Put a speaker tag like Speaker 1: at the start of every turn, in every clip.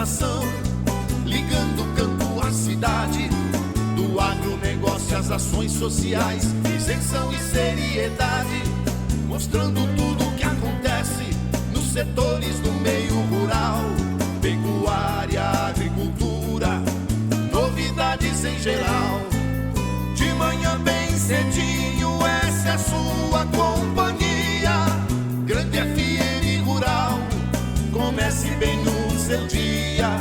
Speaker 1: informação, ligando o campo à cidade, do agronegócio às ações sociais, isenção e seriedade, mostrando tudo o que acontece nos setores do meio rural, pecuária, agricultura, novidades em geral. De manhã bem cedinho, essa é a sua companhia, Grande FM Rural. Comece bem no seu dia,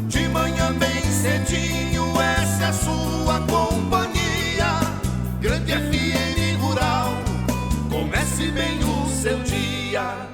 Speaker 1: de manhã bem cedinho, essa é a sua companhia, Grande FM Rural. Comece bem o seu dia.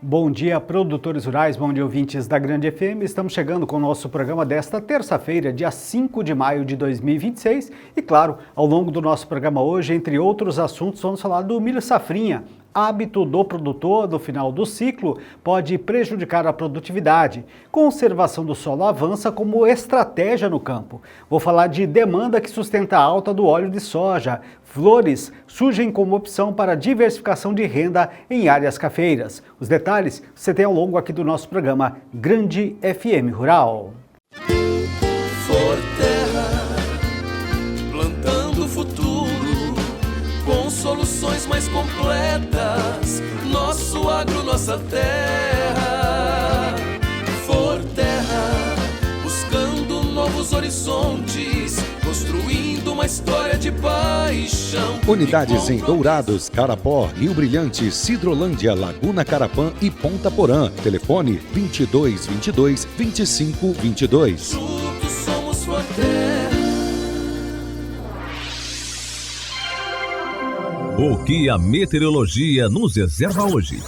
Speaker 2: Bom dia, produtores rurais, bom dia, ouvintes da Grande FM. Estamos chegando com o nosso programa desta terça-feira, dia 5 de maio de 2026. E claro, ao longo do nosso programa hoje, entre outros assuntos, vamos falar do milho safrinha. Hábito do produtor no final do ciclo pode prejudicar a produtividade. Conservação do solo avança como estratégia no campo. Vou falar de demanda que sustenta a alta do óleo de soja. Flores surgem como opção para diversificação de renda em áreas cafeiras. Os detalhes você tem ao longo aqui do nosso programa Grande FM Rural.
Speaker 3: Soluções mais completas, nosso agro, nossa terra. Forterra, buscando novos horizontes, construindo uma história de paixão.
Speaker 4: Unidades em Dourados, Carapó, Rio Brilhante, Sidrolândia, Laguna Carapã e Ponta Porã. Telefone 2222-2522.
Speaker 3: Juntos somos Forterra.
Speaker 5: O que a meteorologia nos reserva hoje?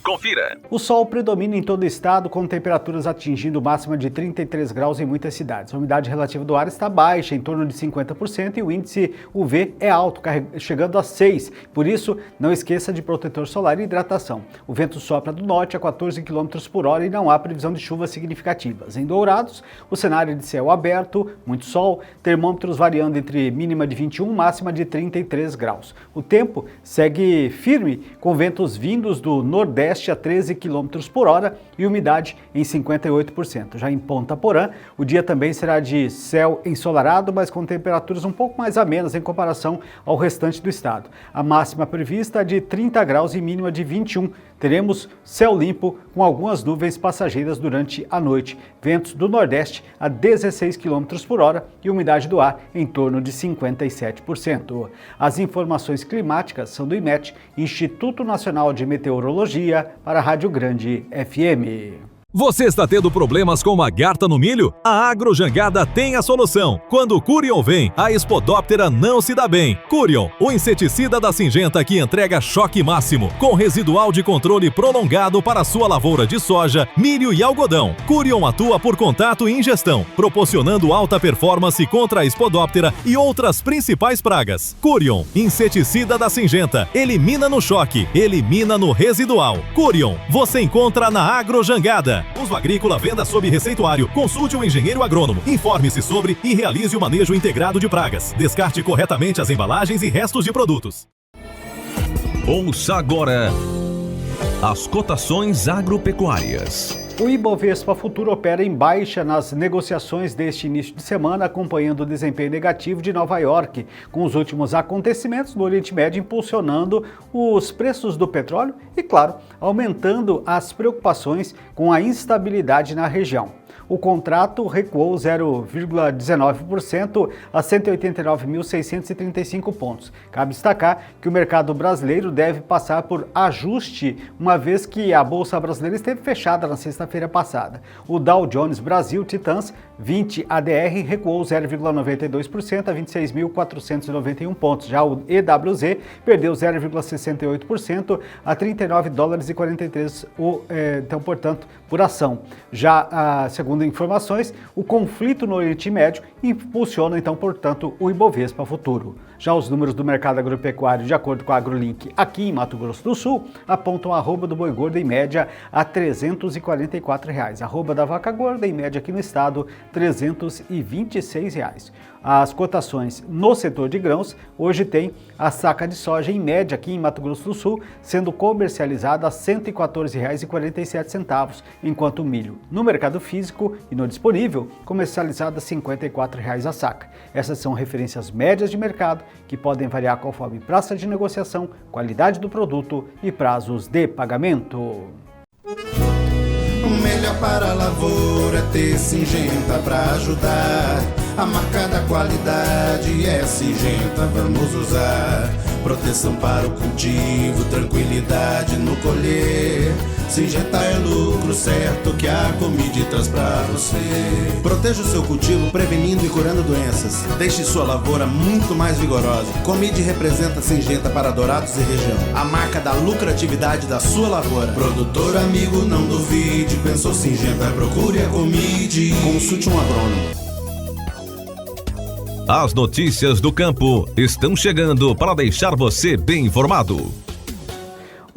Speaker 5: Confira.
Speaker 2: O sol predomina em todo o estado, com temperaturas atingindo máxima de 33 graus em muitas cidades. A umidade relativa do ar está baixa, em torno de 50%, e o índice UV é alto, chegando a 6. Por isso, não esqueça de protetor solar e hidratação. O vento sopra do norte a 14 km por hora e não há previsão de chuvas significativas. Em Dourados, o cenário de céu aberto, muito sol, termômetros variando entre mínima de 21 e máxima de 33 graus. O tempo segue firme, com ventos vindos do nordeste a 13 km por hora e umidade em 58%. Já em Ponta Porã, o dia também será de céu ensolarado, mas com temperaturas um pouco mais amenas em comparação ao restante do estado. A máxima prevista é de 30 graus e mínima de 21. Teremos céu limpo com algumas nuvens passageiras durante a noite. Ventos do nordeste a 16 km por hora e umidade do ar em torno de 57%. As informações climáticas são do IMET, Instituto Nacional de Meteorologia, para a Rádio Grande FM.
Speaker 5: Você está tendo problemas com uma garta no milho? A Agrojangada tem a solução. Quando o Curion vem, a Spodoptera não se dá bem. Curion, o inseticida da Syngenta que entrega choque máximo, com residual de controle prolongado para sua lavoura de soja, milho e algodão. Curion atua por contato e ingestão, proporcionando alta performance contra a Spodoptera e outras principais pragas. Curion, inseticida da Syngenta, elimina no choque, elimina no residual. Curion, você encontra na Agrojangada. Uso agrícola, venda sob receituário. Consulte um engenheiro agrônomo. Informe-se sobre e realize o manejo integrado de pragas. Descarte corretamente as embalagens e restos de produtos.
Speaker 6: Ouça agora as cotações agropecuárias.
Speaker 2: O Ibovespa Futuro opera em baixa nas negociações deste início de semana, acompanhando o desempenho negativo de Nova York, com os últimos acontecimentos no Oriente Médio impulsionando os preços do petróleo e, claro, aumentando as preocupações com a instabilidade na região. O contrato recuou 0,19% a 189.635 pontos. Cabe destacar que o mercado brasileiro deve passar por ajuste, uma vez que a Bolsa Brasileira esteve fechada na sexta-feira passada. O Dow Jones Brasil Titãs 20 ADR recuou 0,92% a 26.491 pontos. Já o EWZ perdeu 0,68% a 39 dólares e 43, então, portanto, por ação. Já, segundo informações, o conflito no Oriente Médio impulsiona, então, portanto, o Ibovespa Futuro. Já os números do mercado agropecuário, de acordo com a AgroLink, aqui em Mato Grosso do Sul, apontam a arroba do boi gordo em média a R$ 344, arroba da vaca gorda em média aqui no estado R$ 326. As cotações no setor de grãos, hoje tem a saca de soja em média aqui em Mato Grosso do Sul, sendo comercializada a R$ 114,47, enquanto o milho no mercado físico seco e no disponível, comercializado a R$ 54,00 a saca. Essas são referências médias de mercado que podem variar conforme praça de negociação, qualidade do produto e prazos de pagamento.
Speaker 1: O melhor para a lavoura é ter Syngenta para ajudar. A marca da qualidade é Syngenta, vamos usar. Proteção para o cultivo, tranquilidade no colher. Syngenta é lucro certo que a Comide traz pra você. Proteja o seu cultivo prevenindo e curando doenças. Deixe sua lavoura muito mais vigorosa. Comide representa Syngenta para Dourados e região. A marca da lucratividade da sua lavoura. Produtor amigo, não duvide. Pensou Syngenta, procure a Comide. Consulte um agrônomo.
Speaker 6: As notícias do campo estão chegando para deixar você bem informado.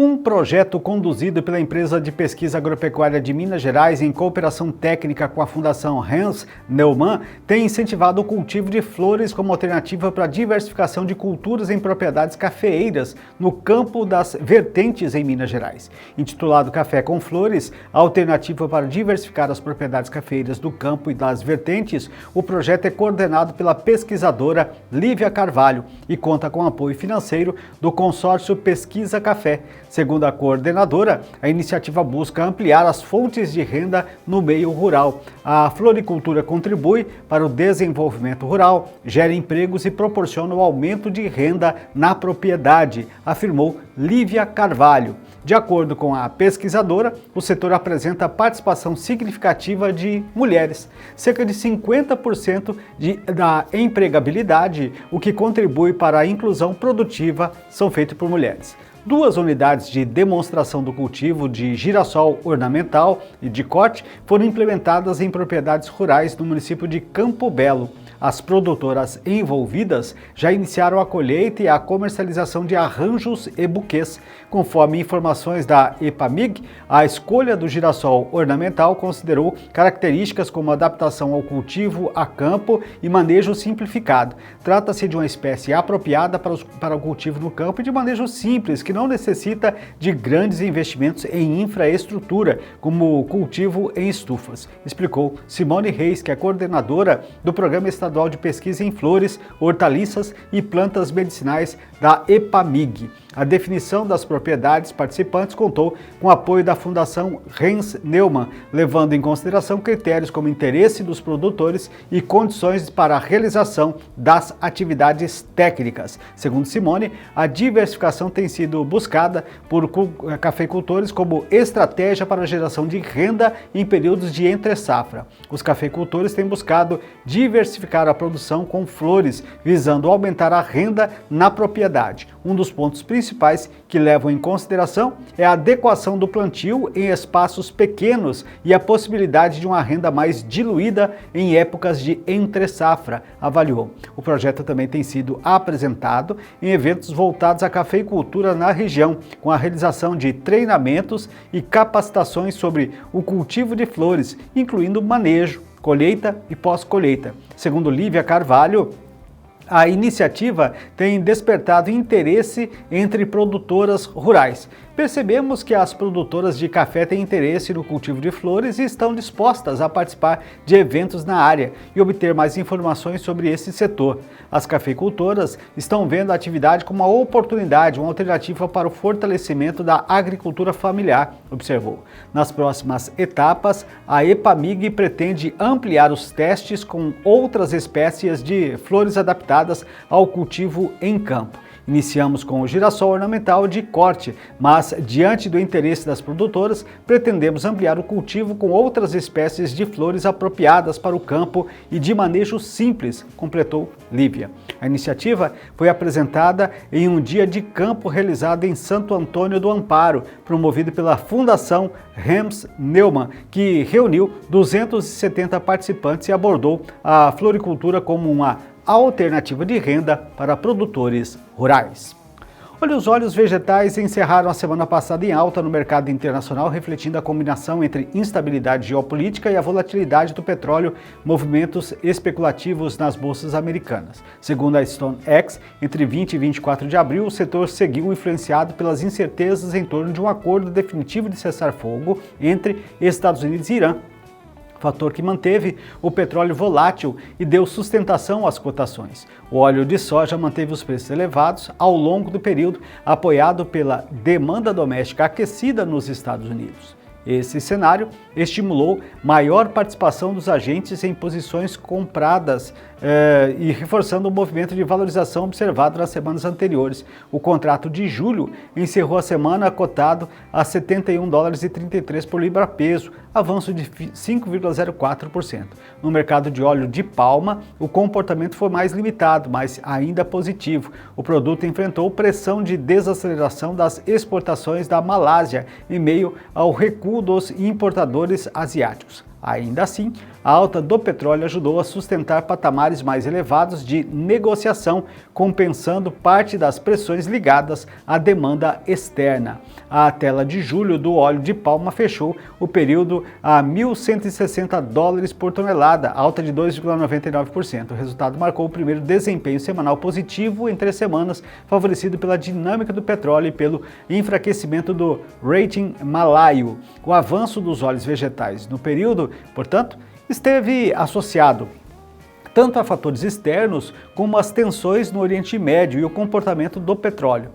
Speaker 2: Um projeto conduzido pela empresa de pesquisa agropecuária de Minas Gerais em cooperação técnica com a Fundação Hans Neumann tem incentivado o cultivo de flores como alternativa para a diversificação de culturas em propriedades cafeeiras no campo das vertentes em Minas Gerais. Intitulado Café com Flores, a alternativa para diversificar as propriedades cafeeiras do campo e das vertentes, o projeto é coordenado pela pesquisadora Lívia Carvalho e conta com apoio financeiro do consórcio Pesquisa Café. Segundo a coordenadora, a iniciativa busca ampliar as fontes de renda no meio rural. A floricultura contribui para o desenvolvimento rural, gera empregos e proporciona o aumento de renda na propriedade, afirmou Lívia Carvalho. De acordo com a pesquisadora, o setor apresenta participação significativa de mulheres, cerca de 50% da empregabilidade, o que contribui para a inclusão produtiva, são feitos por mulheres. 2 unidades de demonstração do cultivo de girassol ornamental e de corte foram implementadas em propriedades rurais do município de Campo Belo. As produtoras envolvidas já iniciaram a colheita e a comercialização de arranjos e buquês. Conforme informações da EPAMIG, a escolha do girassol ornamental considerou características como adaptação ao cultivo a campo e manejo simplificado. Trata-se de uma espécie apropriada para o cultivo no campo e de manejo simples, que não necessita de grandes investimentos em infraestrutura, como o cultivo em estufas, explicou Simone Reis, que é coordenadora do Programa Estadual de Pesquisa em Flores, Hortaliças e Plantas Medicinais da EPAMIG. A definição das propriedades participantes contou com o apoio da Fundação Hans Neumann, levando em consideração critérios como interesse dos produtores e condições para a realização das atividades técnicas. Segundo Simone, a diversificação tem sido buscada por cafeicultores como estratégia para a geração de renda em períodos de entre-safra. Os cafeicultores têm buscado diversificar a produção com flores, visando aumentar a renda na propriedade. Um dos pontos principais que levam em consideração é a adequação do plantio em espaços pequenos e a possibilidade de uma renda mais diluída em épocas de entre-safra, avaliou. O projeto também tem sido apresentado em eventos voltados à cafeicultura na região, com a realização de treinamentos e capacitações sobre o cultivo de flores, incluindo manejo, colheita e pós-colheita. Segundo Lívia Carvalho, a iniciativa tem despertado interesse entre produtoras rurais. Percebemos que as produtoras de café têm interesse no cultivo de flores e estão dispostas a participar de eventos na área e obter mais informações sobre esse setor. As cafeicultoras estão vendo a atividade como uma oportunidade, uma alternativa para o fortalecimento da agricultura familiar, observou. Nas próximas etapas, a EPAMIG pretende ampliar os testes com outras espécies de flores adaptadas ao cultivo em campo. Iniciamos com o girassol ornamental de corte, mas, diante do interesse das produtoras, pretendemos ampliar o cultivo com outras espécies de flores apropriadas para o campo e de manejo simples, completou Lívia. A iniciativa foi apresentada em um dia de campo realizado em Santo Antônio do Amparo, promovido pela Fundação Hans Neumann, que reuniu 270 participantes e abordou a floricultura como uma alternativa de renda para produtores rurais. Olha, os óleos vegetais encerraram a semana passada em alta no mercado internacional, refletindo a combinação entre instabilidade geopolítica e a volatilidade do petróleo, movimentos especulativos nas bolsas americanas. Segundo a StoneX, entre 20 e 24 de abril, o setor seguiu influenciado pelas incertezas em torno de um acordo definitivo de cessar-fogo entre Estados Unidos e Irã. fator que manteve o petróleo volátil e deu sustentação às cotações. O óleo de soja manteve os preços elevados ao longo do período, apoiado pela demanda doméstica aquecida nos Estados Unidos. Esse cenário estimulou maior participação dos agentes em posições compradas e reforçando o movimento de valorização observado nas semanas anteriores. O contrato de julho encerrou a semana cotado a $71,33 por libra-peso, avanço de 5,04%. No mercado de óleo de palma, o comportamento foi mais limitado, mas ainda positivo. O produto enfrentou pressão de desaceleração das exportações da Malásia em meio ao recuo dos importadores asiáticos. Ainda assim, a alta do petróleo ajudou a sustentar patamares mais elevados de negociação, compensando parte das pressões ligadas à demanda externa. A tela de julho do óleo de palma fechou o período a $1.160 por tonelada, alta de 2,99%. O resultado marcou o primeiro desempenho semanal positivo em 3 semanas, favorecido pela dinâmica do petróleo e pelo enfraquecimento do rating malaio. O avanço dos óleos vegetais no período, portanto, esteve associado tanto a fatores externos como às tensões no Oriente Médio e o comportamento do petróleo,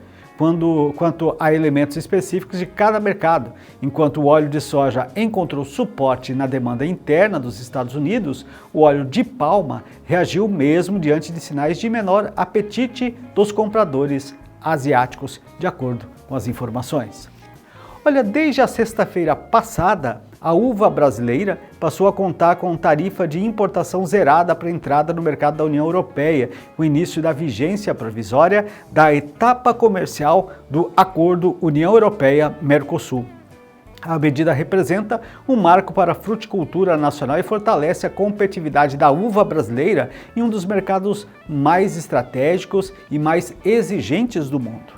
Speaker 2: quanto a elementos específicos de cada mercado. Enquanto o óleo de soja encontrou suporte na demanda interna dos Estados Unidos, o óleo de palma reagiu mesmo diante de sinais de menor apetite dos compradores asiáticos, de acordo com as informações. Olha, desde a sexta-feira passada, a uva brasileira passou a contar com tarifa de importação zerada para entrada no mercado da União Europeia, com o início da vigência provisória da etapa comercial do Acordo União Europeia-Mercosul. A medida representa um marco para a fruticultura nacional e fortalece a competitividade da uva brasileira em um dos mercados mais estratégicos e mais exigentes do mundo.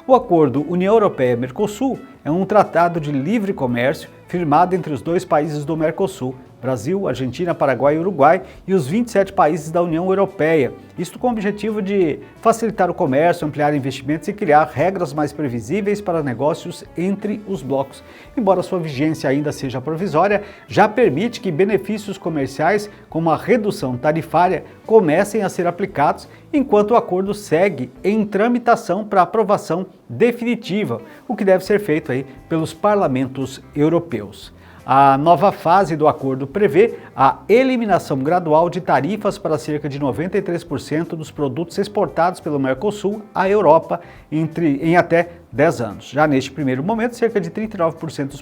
Speaker 2: O Acordo União Europeia-Mercosul é um tratado de livre comércio firmado entre os 2 países do Mercosul, Brasil, Argentina, Paraguai e Uruguai, e os 27 países da União Europeia. Isto com o objetivo de facilitar o comércio, ampliar investimentos e criar regras mais previsíveis para negócios entre os blocos. Embora sua vigência ainda seja provisória, já permite que benefícios comerciais, como a redução tarifária, comecem a ser aplicados, enquanto o acordo segue em tramitação para aprovação definitiva, o que deve ser feito aí pelos parlamentos europeus. A nova fase do acordo prevê a eliminação gradual de tarifas para cerca de 93% dos produtos exportados pelo Mercosul à Europa em até 10 anos. Já neste primeiro momento, cerca de 39% dos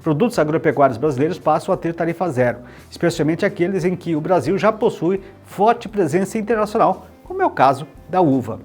Speaker 2: produtos agropecuários brasileiros passam a ter tarifa zero, especialmente aqueles em que o Brasil já possui forte presença internacional, como é o caso da uva.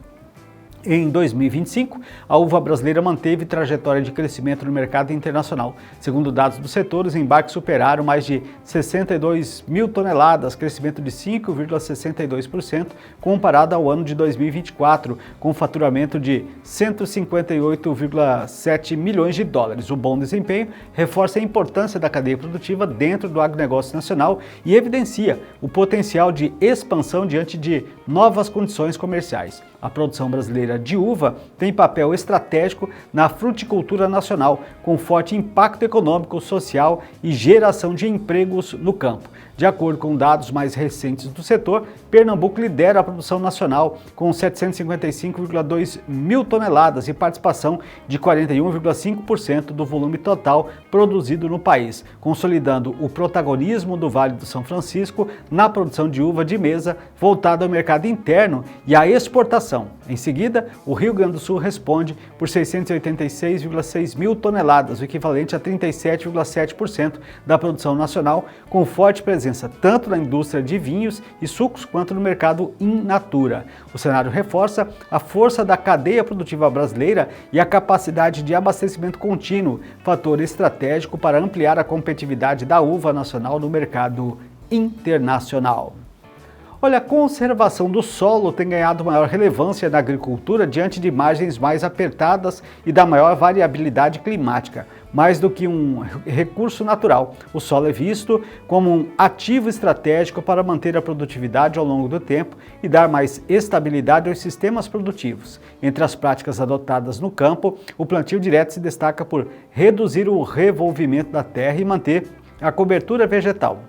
Speaker 2: Em 2025, a uva brasileira manteve trajetória de crescimento no mercado internacional. Segundo dados do setor, os embarques superaram mais de 62 mil toneladas, crescimento de 5,62% comparado ao ano de 2024, com faturamento de 158,7 milhões de dólares. O bom desempenho reforça a importância da cadeia produtiva dentro do agronegócio nacional e evidencia o potencial de expansão diante de novas condições comerciais. A produção brasileira de uva tem papel estratégico na fruticultura nacional, com forte impacto econômico, social e geração de empregos no campo. De acordo com dados mais recentes do setor, Pernambuco lidera a produção nacional com 755,2 mil toneladas e participação de 41,5% do volume total produzido no país, consolidando o protagonismo do Vale do São Francisco na produção de uva de mesa voltada ao mercado interno e à exportação. Em seguida, o Rio Grande do Sul responde por 686,6 mil toneladas, o equivalente a 37,7% da produção nacional, com forte presença tanto na indústria de vinhos e sucos quanto no mercado in natura. O cenário reforça a força da cadeia produtiva brasileira e a capacidade de abastecimento contínuo, fator estratégico para ampliar a competitividade da uva nacional no mercado internacional. Olha, a conservação do solo tem ganhado maior relevância na agricultura diante de margens mais apertadas e da maior variabilidade climática. Mais do que um recurso natural, o solo é visto como um ativo estratégico para manter a produtividade ao longo do tempo e dar mais estabilidade aos sistemas produtivos. Entre as práticas adotadas no campo, o plantio direto se destaca por reduzir o revolvimento da terra e manter A cobertura vegetal.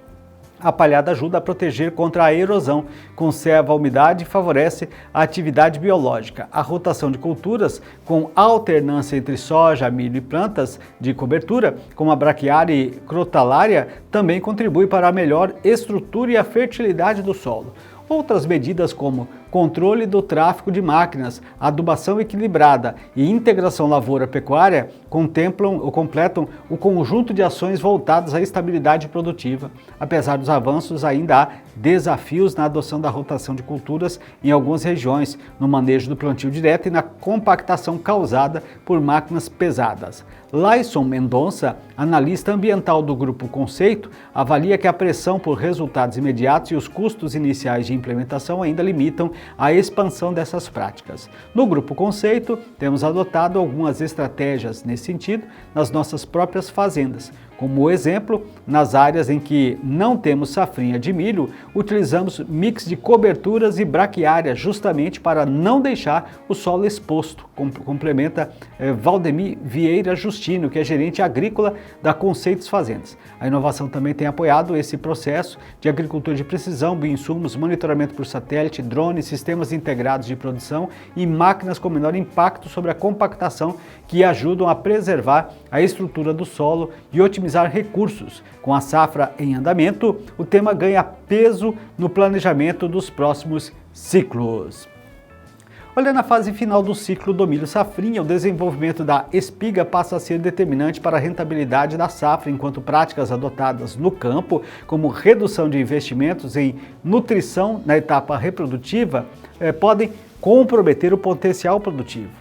Speaker 2: A palhada ajuda a proteger contra a erosão, conserva a umidade e favorece a atividade biológica. A rotação de culturas, com alternância entre soja, milho e plantas de cobertura, como a braquiária e crotalária, também contribui para a melhor estrutura e a fertilidade do solo. Outras medidas como controle do tráfego de máquinas, adubação equilibrada e integração lavoura-pecuária completam o conjunto de ações voltadas à estabilidade produtiva. Apesar dos avanços, ainda há desafios na adoção da rotação de culturas em algumas regiões, no manejo do plantio direto e na compactação causada por máquinas pesadas. Laison Mendonça, analista ambiental do Grupo Conceito, avalia que a pressão por resultados imediatos e os custos iniciais de implementação ainda limitam a expansão dessas práticas. No Grupo Conceito, temos adotado algumas estratégias nesse sentido nas nossas próprias fazendas. Como exemplo, nas áreas em que não temos safrinha de milho, utilizamos mix de coberturas e braquiária justamente para não deixar o solo exposto, complementa Valdemir Vieira Justino, que é gerente agrícola da Conceitos Fazendas. A inovação também tem apoiado esse processo de agricultura de precisão, bioinsumos, monitoramento por satélite, drones, sistemas integrados de produção e máquinas com menor impacto sobre a compactação, que ajudam a preservar a estrutura do solo e otimizar recursos. Com a safra em andamento, o tema ganha peso no planejamento dos próximos ciclos. Olha, na fase final do ciclo do milho safrinha, o desenvolvimento da espiga passa a ser determinante para a rentabilidade da safra, enquanto práticas adotadas no campo, como redução de investimentos em nutrição na etapa reprodutiva, podem comprometer o potencial produtivo.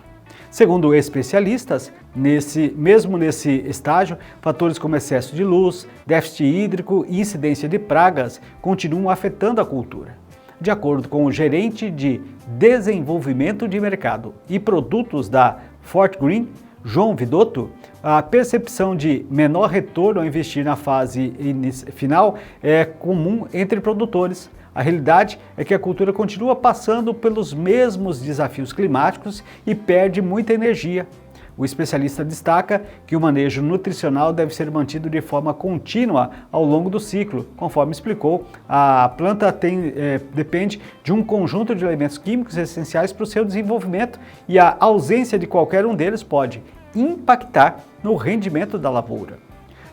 Speaker 2: Segundo especialistas, mesmo nesse estágio, fatores como excesso de luz, déficit hídrico e incidência de pragas continuam afetando a cultura. De acordo com o gerente de desenvolvimento de mercado e produtos da Fortgreen, João Vidotto, a percepção de menor retorno ao investir na fase final é comum entre produtores. A realidade é que a cultura continua passando pelos mesmos desafios climáticos e perde muita energia. O especialista destaca que o manejo nutricional deve ser mantido de forma contínua ao longo do ciclo. Conforme explicou, a planta depende de um conjunto de elementos químicos essenciais para o seu desenvolvimento e a ausência de qualquer um deles pode impactar no rendimento da lavoura.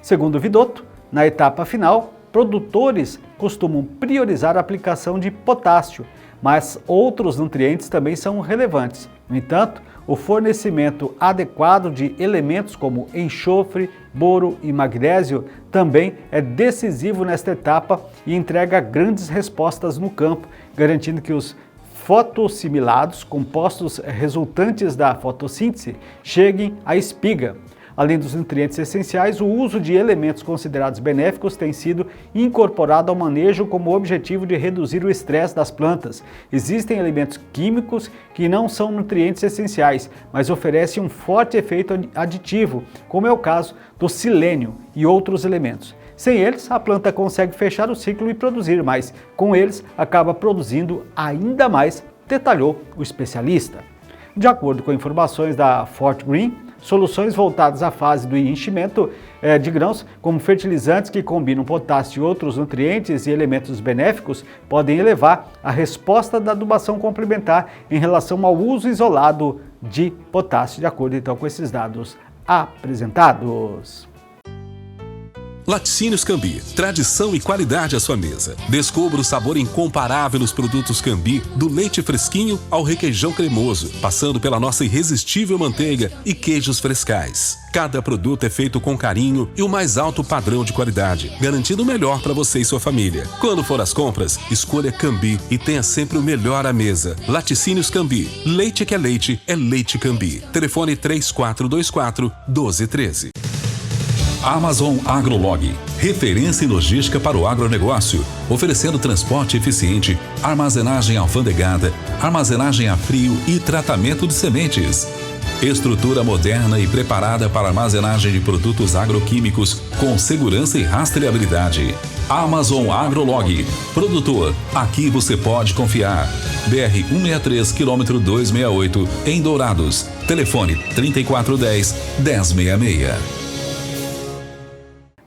Speaker 2: Segundo Vidotto, na etapa final, produtores costumam priorizar a aplicação de potássio, mas outros nutrientes também são relevantes. No entanto, o fornecimento adequado de elementos como enxofre, boro e magnésio também é decisivo nesta etapa e entrega grandes respostas no campo, garantindo que os fotossimilados, compostos resultantes da fotossíntese, cheguem à espiga. Além dos nutrientes essenciais, o uso de elementos considerados benéficos tem sido incorporado ao manejo como objetivo de reduzir o estresse das plantas. Existem elementos químicos que não são nutrientes essenciais, mas oferecem um forte efeito aditivo, como é o caso do silênio e outros elementos. Sem eles, a planta consegue fechar o ciclo e produzir, mas com eles acaba produzindo ainda mais, detalhou o especialista. De acordo com informações da Fortgreen, soluções voltadas à fase do enchimento de grãos, como fertilizantes que combinam potássio e outros nutrientes e elementos benéficos, podem elevar a resposta da adubação complementar em relação ao uso isolado de potássio, de acordo então com esses dados apresentados.
Speaker 6: Laticínios Cambi, tradição e qualidade à sua mesa. Descubra o sabor incomparável nos produtos Cambi, do leite fresquinho ao requeijão cremoso, passando pela nossa irresistível manteiga e queijos frescais. Cada produto é feito com carinho e o mais alto padrão de qualidade, garantindo o melhor para você e sua família. Quando for às compras, escolha Cambi e tenha sempre o melhor à mesa. Laticínios Cambi, leite que é Leite Cambi. Telefone 3424-1213. Amazon AgroLog, referência em logística para o agronegócio, oferecendo transporte eficiente, armazenagem alfandegada, armazenagem a frio e tratamento de sementes. Estrutura moderna e preparada para armazenagem de produtos agroquímicos com segurança e rastreabilidade. Amazon AgroLog. Produtor, aqui você pode confiar. BR-163, quilômetro 268, em Dourados. Telefone 3410-1066.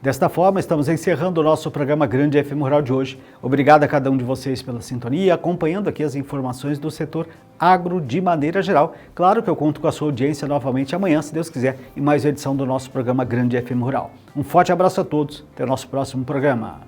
Speaker 2: Desta forma, estamos encerrando o nosso programa Grande FM Rural de hoje. Obrigado a cada um de vocês pela sintonia, acompanhando aqui as informações do setor agro de maneira geral. Claro que eu conto com a sua audiência novamente amanhã, se Deus quiser, em mais uma edição do nosso programa Grande FM Rural. Um forte abraço a todos, até o nosso próximo programa.